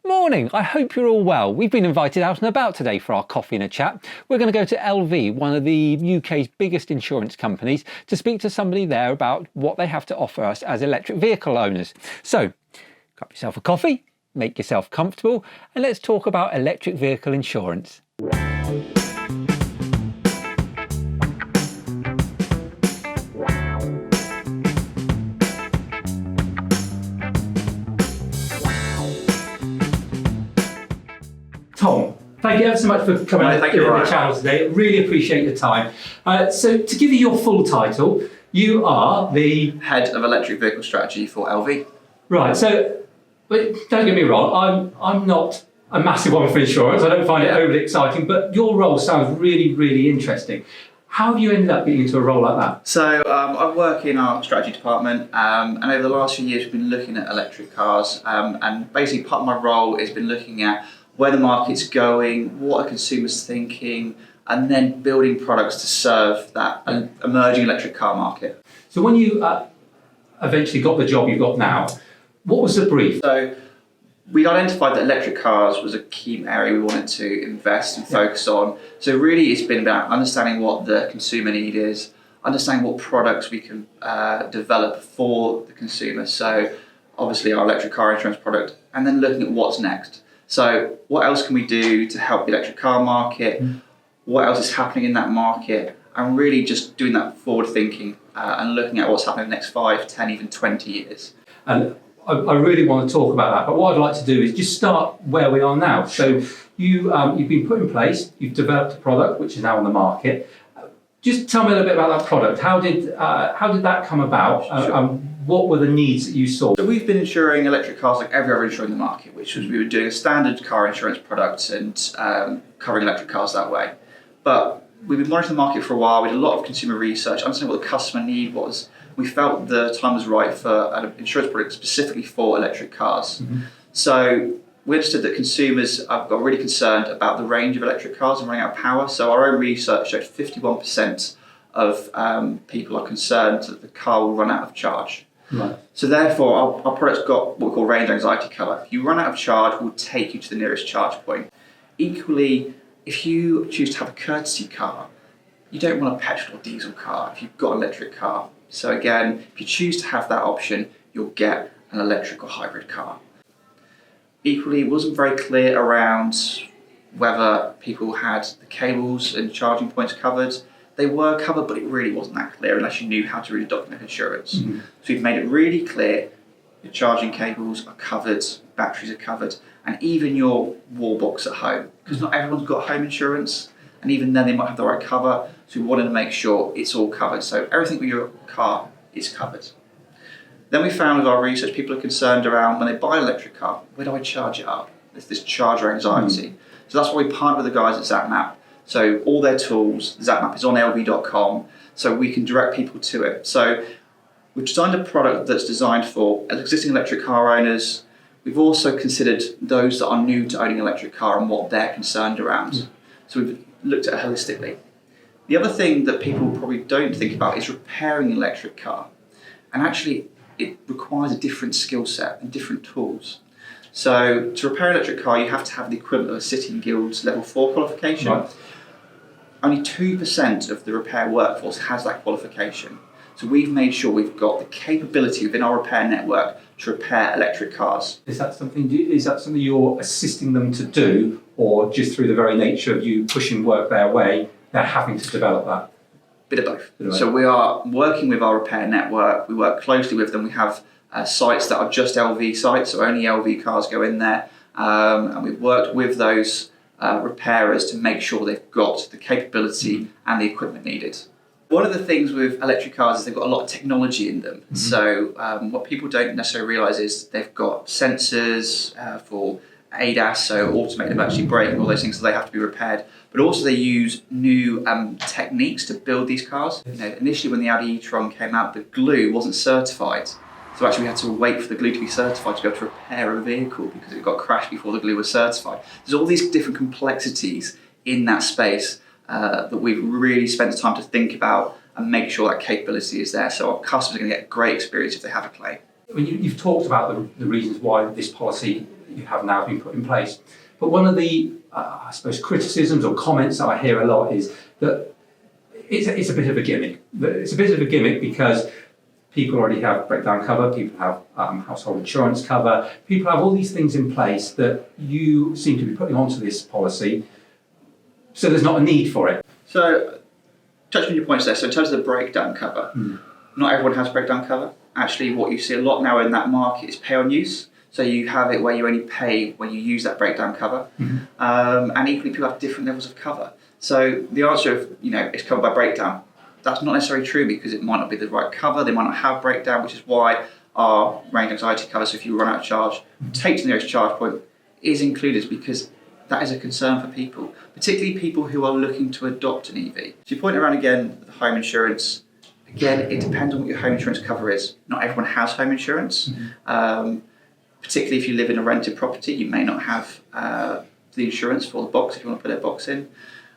Morning, I hope you're all well. We've been invited out and about today for our coffee and a chat. We're going to go to LV, one of the UK's biggest insurance companies, to speak to somebody there about what they have to offer us as electric vehicle owners. So, grab yourself a coffee, make yourself comfortable, and let's talk about electric vehicle insurance. Tom, thank you ever so much for coming on the channel today. Really appreciate your time. So to give you your full title, you are the Head of Electric Vehicle Strategy for LV. Right, so but don't get me wrong, I'm not a massive one for insurance. I don't find it overly exciting, but your role sounds really, really interesting. How have you ended up getting into a role like that? So I work in our strategy department, and over the last few years we've been looking at electric cars, and basically part of my role has been looking at where the market's going, what are consumers thinking, and then building products to serve that emerging electric car market. So when you eventually got the job you've got now, what was the brief? So we'd identified that electric cars was a key area we wanted to invest and focus on. So really it's been about understanding what the consumer need is, understanding what products we can develop for the consumer. So obviously our electric car insurance product, and then looking at what's next. So what else can we do to help the electric car market? What else is happening in that market? And really just doing that forward thinking and looking at what's happening in the next 5, 10, even 20 years. And I really want to talk about that, but what I'd like to do is just start where we are now. So you've been put in place, you've developed a product which is now on the market. Just tell me a little bit about that product. How did that come about? Sure. What were the needs that you saw? So we've been insuring electric cars like every other insurer in the market, which was we were doing a standard car insurance product and covering electric cars that way. But we've been monitoring the market for a while. We did a lot of consumer research, understanding what the customer need was. We felt the time was right for an insurance product specifically for electric cars. Mm-hmm. So we understood that consumers got really concerned about the range of electric cars and running out of power. So our own research showed 51% of people are concerned that the car will run out of charge. Right. So therefore, our product's got what we call range anxiety cover. If you run out of charge, we'll take you to the nearest charge point. Equally, if you choose to have a courtesy car, you don't want a petrol or diesel car if you've got an electric car. So again, if you choose to have that option, you'll get an electric or hybrid car. Equally, it wasn't very clear around whether people had the cables and charging points covered. They were covered, but it really wasn't that clear unless you knew how to really document insurance. Mm-hmm. So we've made it really clear your charging cables are covered, batteries are covered, and even your wall box at home, because not everyone's got home insurance, and even then they might have the right cover. So we wanted to make sure it's all covered. So everything with your car is covered. Then we found with our research, people are concerned around when they buy an electric car, where do I charge it up? There's this charger anxiety. Mm-hmm. So that's why we partner with the guys at ZapMap. So all their tools, ZapMap is on lv.com, so we can direct people to it. So we've designed a product that's designed for existing electric car owners. We've also considered those that are new to owning an electric car and what they're concerned around. Mm. So we've looked at it holistically. The other thing that people probably don't think about is repairing an electric car. And actually, it requires a different skill set and different tools. So to repair an electric car, you have to have the equivalent of a City and Guilds Level 4 qualification. Right. Only 2% of the repair workforce has that qualification. So we've made sure we've got the capability within our repair network to repair electric cars. Is that something you're assisting them to do, or just through the very nature of you pushing work their way, they're having to develop that? Bit of both. So we are working with our repair network. We work closely with them. We have sites that are just LV sites, so only LV cars go in there. And we've worked with those repairers to make sure they've got the capability and the equipment needed. One of the things with electric cars is they've got a lot of technology in them. Mm-hmm. So what people don't necessarily realise is they've got sensors for ADAS, so automated emergency braking, all those things, so they have to be repaired. But also they use new techniques to build these cars. You know, initially when the Audi e-tron came out, the glue wasn't certified. So actually we had to wait for the glue to be certified to be able to repair a vehicle because it got crashed before the glue was certified. There's all these different complexities in that space that we've really spent the time to think about and make sure that capability is there. So our customers are going to get a great experience if they have a claim. I mean, you've talked about the reasons why this policy you have now been put in place. But one of the, I suppose, criticisms or comments that I hear a lot is that it's a bit of a gimmick. It's a bit of a gimmick because people already have breakdown cover, people have household insurance cover, people have all these things in place that you seem to be putting onto this policy, so there's not a need for it. So, touching on your points there, so in terms of the breakdown cover, not everyone has breakdown cover. Actually, what you see a lot now in that market is pay on use. So you have it where you only pay when you use that breakdown cover. And equally, people have different levels of cover. So the answer of, it's covered by breakdown, that's not necessarily true because it might not be the right cover, they might not have breakdown, which is why our range anxiety cover, so if you run out of charge, take to the nearest charge point, is included because that is a concern for people, particularly people who are looking to adopt an EV. So you point around again, the home insurance. Again, it depends on what your home insurance cover is. Not everyone has home insurance. Particularly if you live in a rented property, you may not have the insurance for the box if you want to put a box in.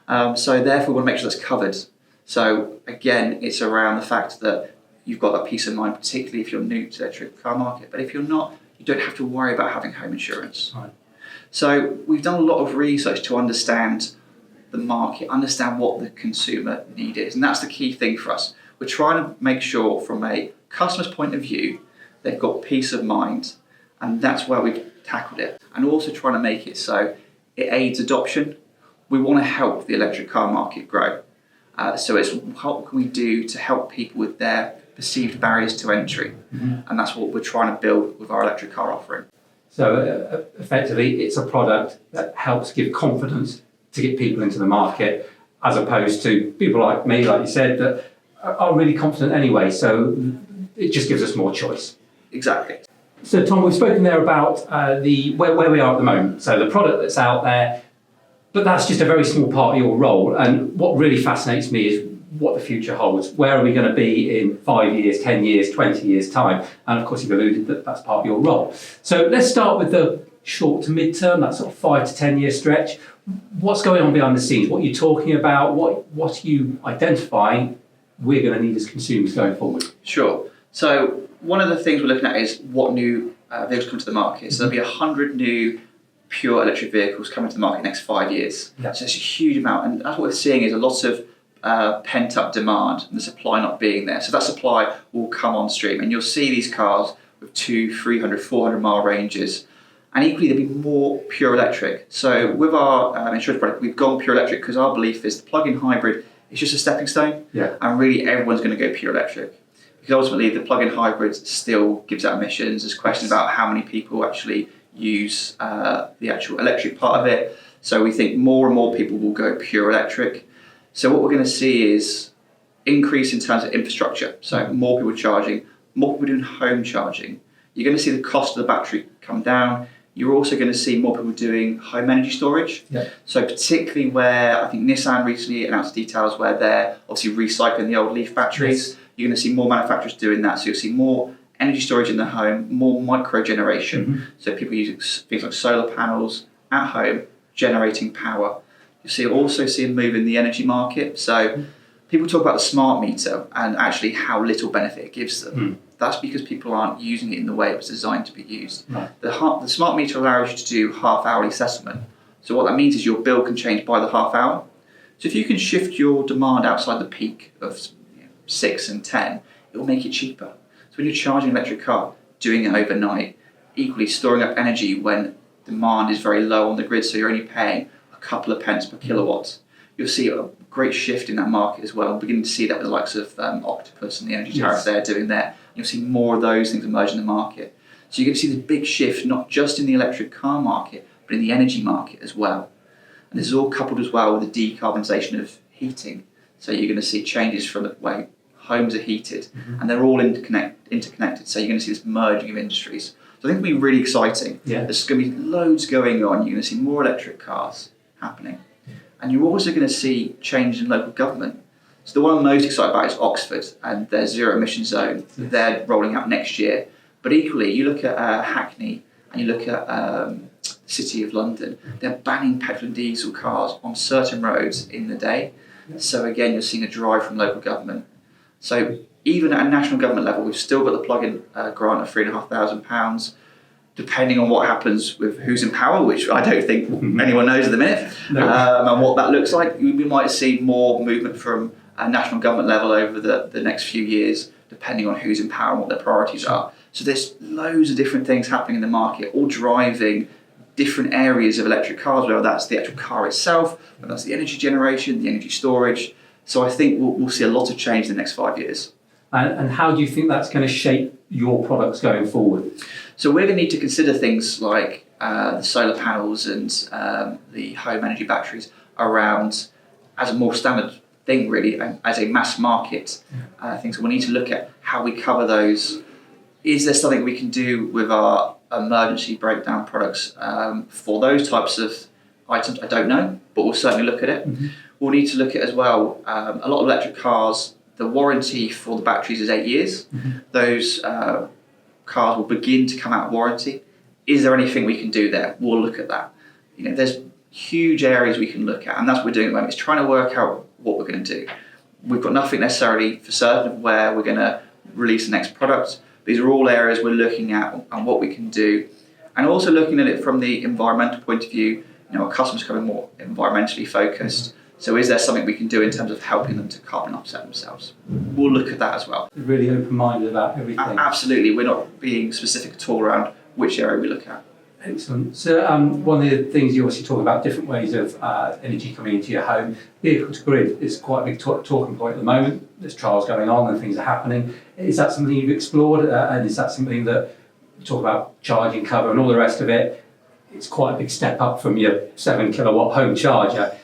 So therefore, we want to make sure that's covered. So again, it's around the fact that you've got that peace of mind, particularly if you're new to the electric car market. But if you're not, you don't have to worry about having home insurance. Right. So we've done a lot of research to understand the market, understand what the consumer need is. And that's the key thing for us. We're trying to make sure from a customer's point of view, they've got peace of mind. And that's where we've tackled it. And also trying to make it so it aids adoption. We want to help the electric car market grow. So it's what can we do to help people with their perceived barriers to entry. And that's what we're trying to build with our electric car offering. So effectively, it's a product that helps give confidence to get people into the market, as opposed to people like me, like you said, that are really confident anyway. So it just gives us more choice. Exactly. So Tom, we've spoken there about where we are at the moment. So the product that's out there, but that's just a very small part of your role. And what really fascinates me is what the future holds. Where are we going to be in 5 years, 10 years, 20 years time? And of course, you've alluded that that's part of your role. So let's start with the short to mid-term, that sort of 5 to 10 year stretch. What's going on behind the scenes? What are you talking about? What are you identifying we're going to need as consumers going forward? Sure. So one of the things we're looking at is what new vehicles come to the market. So there'll be 100 new pure electric vehicles coming to the market in the next 5 years. Yeah. So it's a huge amount. And that's what we're seeing is a lot of pent-up demand and the supply not being there. So that supply will come on stream. And you'll see these cars with 200, 300, 400 mile ranges. And equally, there'll be more pure electric. So with our insurance product, we've gone pure electric because our belief is the plug-in hybrid is just a stepping stone. Yeah. And really, everyone's going to go pure electric. Because ultimately, the plug-in hybrid still gives out emissions. There's questions about how many people actually use the actual electric part of it. So we think more and more people will go pure electric. So what we're going to see is increase in terms of infrastructure. So more people charging, more people doing home charging. You're going to see the cost of the battery come down. You're also going to see more people doing home energy storage. Yeah. So particularly where I think Nissan recently announced details where they're obviously recycling the old Leaf batteries. Yes. You're going to see more manufacturers doing that. So you'll see more energy storage in the home, more micro generation. So people using things like solar panels at home, generating power. You'll also see a move in the energy market. So people talk about the smart meter and actually how little benefit it gives them. That's because people aren't using it in the way it was designed to be used. Right. The smart meter allows you to do half-hourly settlement. So what that means is your bill can change by the half hour. So if you can shift your demand outside the peak of 6 and 10, it will make it cheaper. So when you're charging an electric car, doing it overnight, equally storing up energy when demand is very low on the grid, so you're only paying a couple of pence per kilowatt. You'll see a great shift in that market as well. We're beginning to see that with the likes of Octopus and the energy tariffs they're doing there. You'll see more of those things emerge in the market. So you're going to see the big shift, not just in the electric car market, but in the energy market as well. And this is all coupled as well with the decarbonisation of heating. So you're going to see changes from the way homes are heated, and they're all interconnected. So you're going to see this merging of industries. So I think it'll be really exciting. Yeah. There's going to be loads going on. You're going to see more electric cars happening. And you're also going to see change in local government. So the one I'm most excited about is Oxford and their zero emission zone that they're rolling out next year. But equally, you look at Hackney and you look at the City of London, they're banning petrol and diesel cars on certain roads in the day. So again, you're seeing a drive from local government. So even at a national government level, we've still got the plug-in grant of £3,500. depending on what happens with who's in power, which I don't think anyone knows at the minute, No. and what that looks like, we might see more movement from a national government level over the next few years, depending on who's in power and what their priorities are. So there's loads of different things happening in the market, all driving different areas of electric cars, whether that's the actual car itself, whether that's the energy generation, the energy storage. So I think we'll see a lot of change in the next 5 years. And how do you think that's going to shape your products going forward? So we're going to need to consider things like the solar panels and the home energy batteries around as a more standard thing, really, as a mass market thing. So we need to look at how we cover those. Is there something we can do with our emergency breakdown products for those types of items? I don't know, but we'll certainly look at it. We'll need to look at as well, a lot of electric cars, the warranty for the batteries is 8 years. Those cars will begin to come out of warranty. Is there anything we can do there? We'll look at that. There's huge areas we can look at, and that's what we're doing at the moment, is trying to work out what we're going to do. We've got nothing necessarily for certain of where we're going to release the next product. These are all areas we're looking at and what we can do, and also looking at it from the environmental point of view. Our customers are becoming more environmentally focused. So is there something we can do in terms of helping them to carbon offset themselves? We'll look at that as well. Really open-minded about everything. Absolutely. We're not being specific at all around which area we look at. Excellent. So one of the things you obviously talk about, different ways of energy coming into your home. Vehicle to grid is quite a big talking point at the moment. There's trials going on and things are happening. Is that something you've explored? And is that something that you talk about charging cover and all the rest of it? It's quite a big step up from your 7 kilowatt home charger.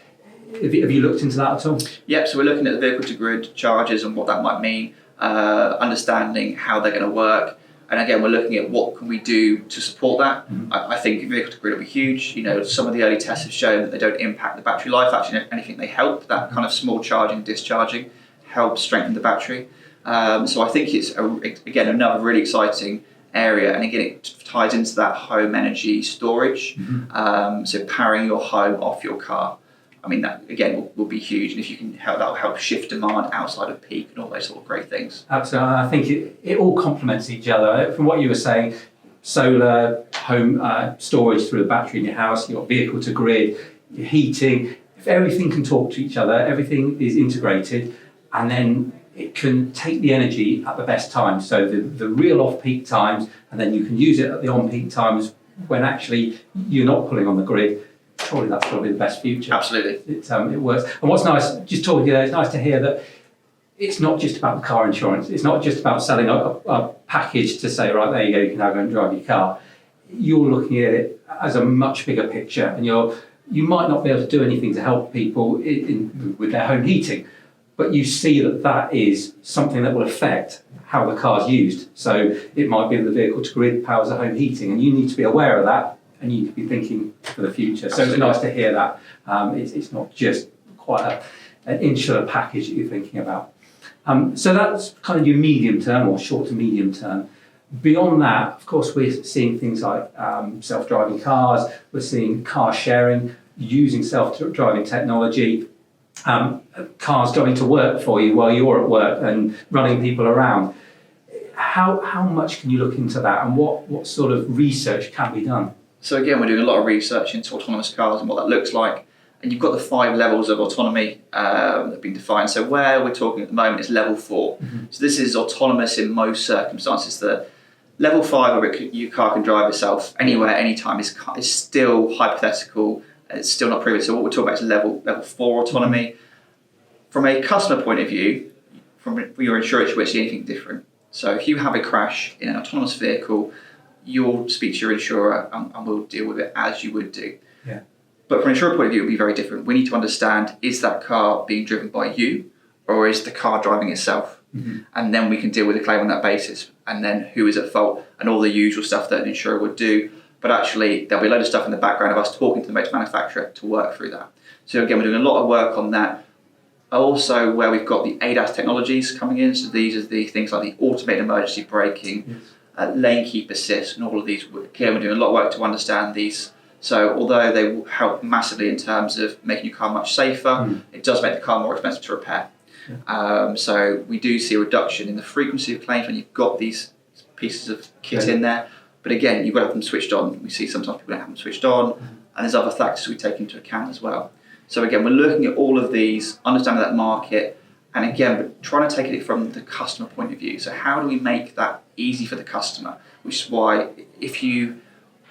Have you looked into that at all? Yep, so we're looking at the vehicle to grid chargers and what that might mean, understanding how they're going to work. And again, we're looking at what can we do to support that. I think vehicle to grid will be huge. Some of the early tests have shown that they don't impact the battery life. Actually, if anything, they help. That kind of small charging, discharging helps strengthen the battery. So I think it's, again, another really exciting area. And again, it ties into that home energy storage. So powering your home off your car. I mean, that again will be huge, and if you can help, that will help shift demand outside of peak and all those sort of great things. Absolutely, I think it all complements each other. From what you were saying, solar, home storage through the battery in your house, your vehicle to grid, your heating. If everything can talk to each other, everything is integrated, and then it can take the energy at the best times. So the real off-peak times, and then you can use it at the on-peak times when actually you're not pulling on the grid. Surely that's probably the best future. Absolutely. It works. And what's nice, just talking to you there, it's nice to hear that it's not just about the car insurance. It's not just about selling a package to say, right, there you go, you can now go and drive your car. You're looking at it as a much bigger picture, and you might not be able to do anything to help people with their home heating, but you see that is something that will affect how the car's used. So it might be that the vehicle to grid powers the home heating, and you need to be aware of that. And you could be thinking for the future. So it's nice to hear that. It's not just quite an insular package that you're thinking about. So that's kind of your medium term or short to medium term. Beyond that, of course, we're seeing things like self-driving cars. We're seeing car sharing, using self-driving technology. Cars going to work for you while you're at work and running people around. How much can you look into that, and what sort of research can be done? So again, we're doing a lot of research into autonomous cars and what that looks like. And you've got the 5 levels of autonomy that have been defined. So where we're talking at the moment is level 4. So this is autonomous in most circumstances. The level 5, where your car can drive itself anywhere, anytime, is still hypothetical. It's still not proven. So what we're talking about is level 4 autonomy. From a customer point of view, from your insurance, you won't see anything different. So if you have a crash in an autonomous vehicle, you'll speak to your insurer and we'll deal with it as you would do. Yeah. But from an insurer point of view, it will be very different. We need to understand, is that car being driven by you, or is the car driving itself? And then we can deal with the claim on that basis. And then who is at fault, and all the usual stuff that an insurer would do. But actually, there'll be a load of stuff in the background of us talking to the motor manufacturer to work through that. So again, we're doing a lot of work on that. Also, where we've got the ADAS technologies coming in. So these are the things like the automated emergency braking, lane keep assist, and all of these. Again, we're doing a lot of work to understand these. So although they will help massively in terms of making your car much safer, it does make the car more expensive to repair. So we do see a reduction in the frequency of claims when you've got these pieces of kit in there. But again, you've got to have them switched on. We see sometimes people don't have them switched on, and there's other factors we take into account as well. So again, we're looking at all of these, understanding that market, and again, we're trying to take it from the customer point of view. So how do we make that easy for the customer? Which is why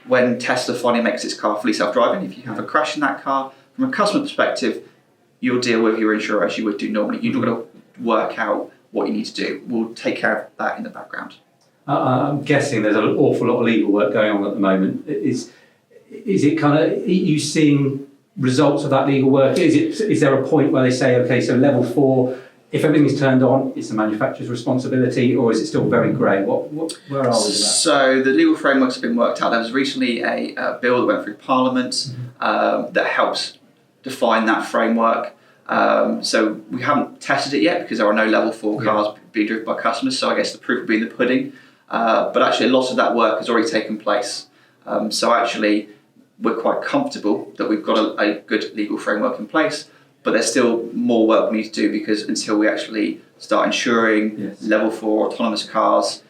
when Tesla finally makes its car fully self-driving, if you have a crash in that car, from a customer perspective, you'll deal with your insurer as you would do normally. You're not going to work out what you need to do. We'll take care of that in the background. I'm guessing there's an awful lot of legal work going on at the moment. Is it kind of, are you seeing results of that legal work? Is there a point where they say, okay, so level 4, if everything's turned on, it's the manufacturer's responsibility, or is it still very grey? Where are we with that? So the legal frameworks have been worked out. There was recently a bill that went through Parliament that helps define that framework. So we haven't tested it yet because there are no level 4 cars being driven by customers. So I guess the proof will be in the pudding. But actually, a lot of that work has already taken place. So actually, we're quite comfortable that we've got a good legal framework in place. But there's still more work we need to do, because until we actually start insuring level 4 autonomous cars,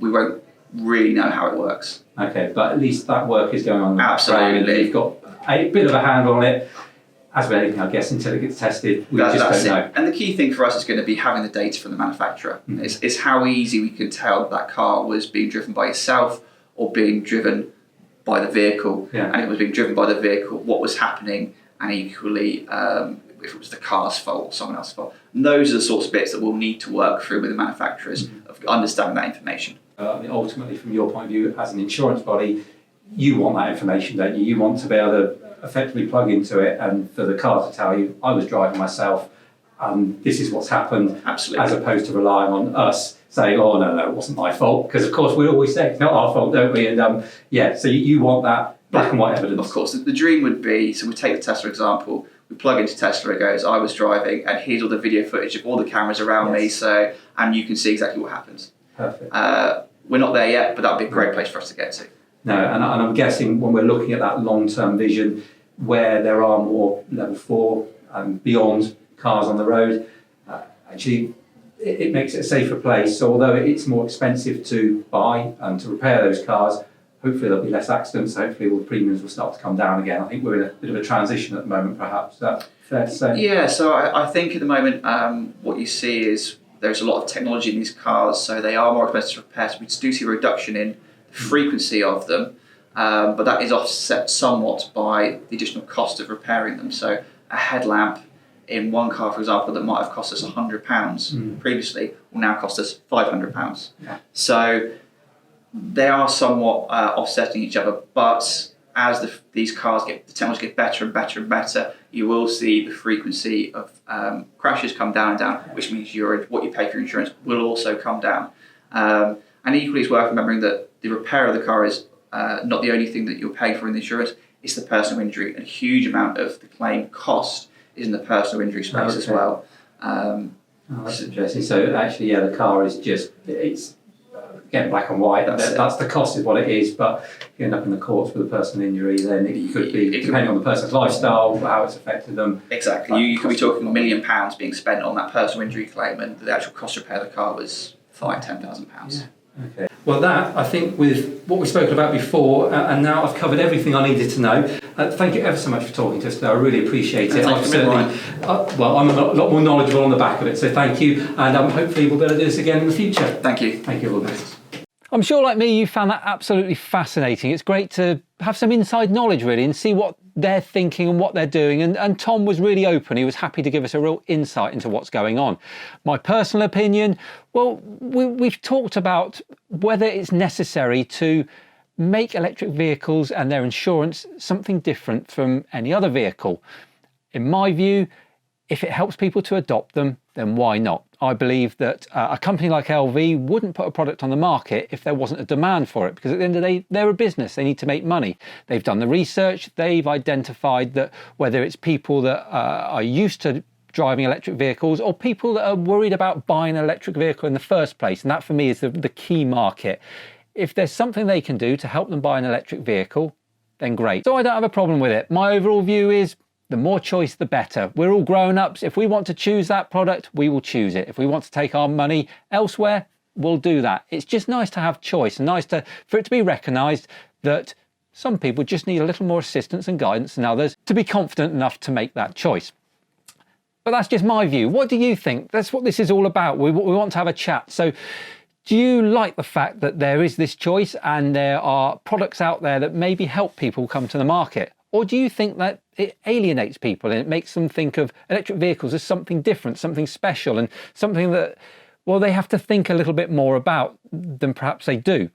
we won't really know how it works. Okay, but at least that work is going on. Absolutely. You've got a bit of a handle on it. As with anything, I guess, until it gets tested, we just don't know. And the key thing for us is going to be having the data from the manufacturer. It's how easy we can tell that car was being driven by yourself or being driven by the vehicle. And if it was being driven by the vehicle, what was happening, and equally if it was the car's fault or someone else's fault. And those are the sorts of bits that we'll need to work through with the manufacturers of understanding that information. Ultimately, from your point of view, as an insurance body, you want that information, don't you? You want to be able to effectively plug into it and for the car to tell you, I was driving myself, this is what's happened. Absolutely. As opposed to relying on us saying, oh, no, it wasn't my fault. Because, of course, we always say it's not our fault, don't we? And, so you want that black and white evidence. Of course. The dream would be, so we take the Tesla example, we plug into Tesla, it goes, I was driving, and here's all the video footage of all the cameras around me, and you can see exactly what happens. Perfect. We're not there yet, but that would be a great place for us to get to. No, and I'm guessing when we're looking at that long-term vision, where there are more level 4 and beyond cars on the road, actually it makes it a safer place. So although it's more expensive to buy and to repair those cars, hopefully there'll be less accidents. Hopefully all the premiums will start to come down again. I think we're in a bit of a transition at the moment, perhaps. Is that fair to say? Yeah, so I think at the moment what you see is there's a lot of technology in these cars, so they are more expensive to repair. So we do see a reduction in the frequency of them, but that is offset somewhat by the additional cost of repairing them. So a headlamp in one car, for example, that might have cost us £100 previously will now cost us £500. Yeah. So they are somewhat offsetting each other, but as these cars the technology gets better and better and better, you will see the frequency of crashes come down and down, which means what you pay for your insurance will also come down. And equally, it's worth remembering that the repair of the car is not the only thing that you're paying for in the insurance. It's the personal injury, and a huge amount of the claim cost is in the personal injury space as well. That's interesting. So actually, the car is it's again black and white. That's the cost is what it is. But if you end up in the courts with a personal injury, then it could be depending on the person's lifestyle, how it's affected them. Exactly. You could be talking £1 million being spent on that personal injury claim, and the actual cost to repair the car was £5,000-10,000. Yeah. Okay. Well, that, I think, with what we've spoken about before, and now I've covered everything I needed to know. Thank you ever so much for talking to us today. I really appreciate it. Thank you, I'm a lot more knowledgeable on the back of it, so thank you. And hopefully we'll be able to do this again in the future. Thank you. Thank you all the best. I'm sure, like me, you found that absolutely fascinating. It's great to have some inside knowledge, really, and see what they're thinking and what they're doing. And Tom was really open. He was happy to give us a real insight into what's going on. My personal opinion, well, we've talked about whether it's necessary to make electric vehicles and their insurance something different from any other vehicle. In my view, if it helps people to adopt them, then why not? I believe that a company like LV wouldn't put a product on the market if there wasn't a demand for it, because at the end of the day, they're a business. They need to make money. They've done the research. They've identified that whether it's people that are used to driving electric vehicles or people that are worried about buying an electric vehicle in the first place, and that for me is the key market. If there's something they can do to help them buy an electric vehicle, then great. So I don't have a problem with it. My overall view is the more choice, the better. We're all grown-ups. If we want to choose that product, we will choose it. If we want to take our money elsewhere, we'll do that. It's just nice to have choice and nice for it to be recognised that some people just need a little more assistance and guidance than others to be confident enough to make that choice. But that's just my view. What do you think? That's what this is all about. We want to have a chat. So do you like the fact that there is this choice and there are products out there that maybe help people come to the market? Or do you think that it alienates people and it makes them think of electric vehicles as something different, something special, and something that, well, they have to think a little bit more about than perhaps they do?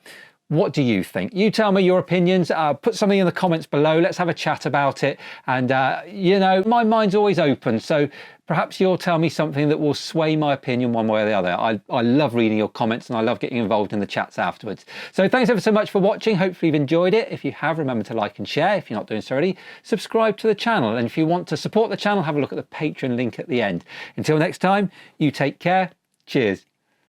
What do you think? You tell me your opinions. Put something in the comments below. Let's have a chat about it. And, you know, my mind's always open. So perhaps you'll tell me something that will sway my opinion one way or the other. I love reading your comments and I love getting involved in the chats afterwards. So thanks ever so much for watching. Hopefully you've enjoyed it. If you have, remember to like and share. If you're not doing so already, subscribe to the channel. And if you want to support the channel, have a look at the Patreon link at the end. Until next time, you take care. Cheers.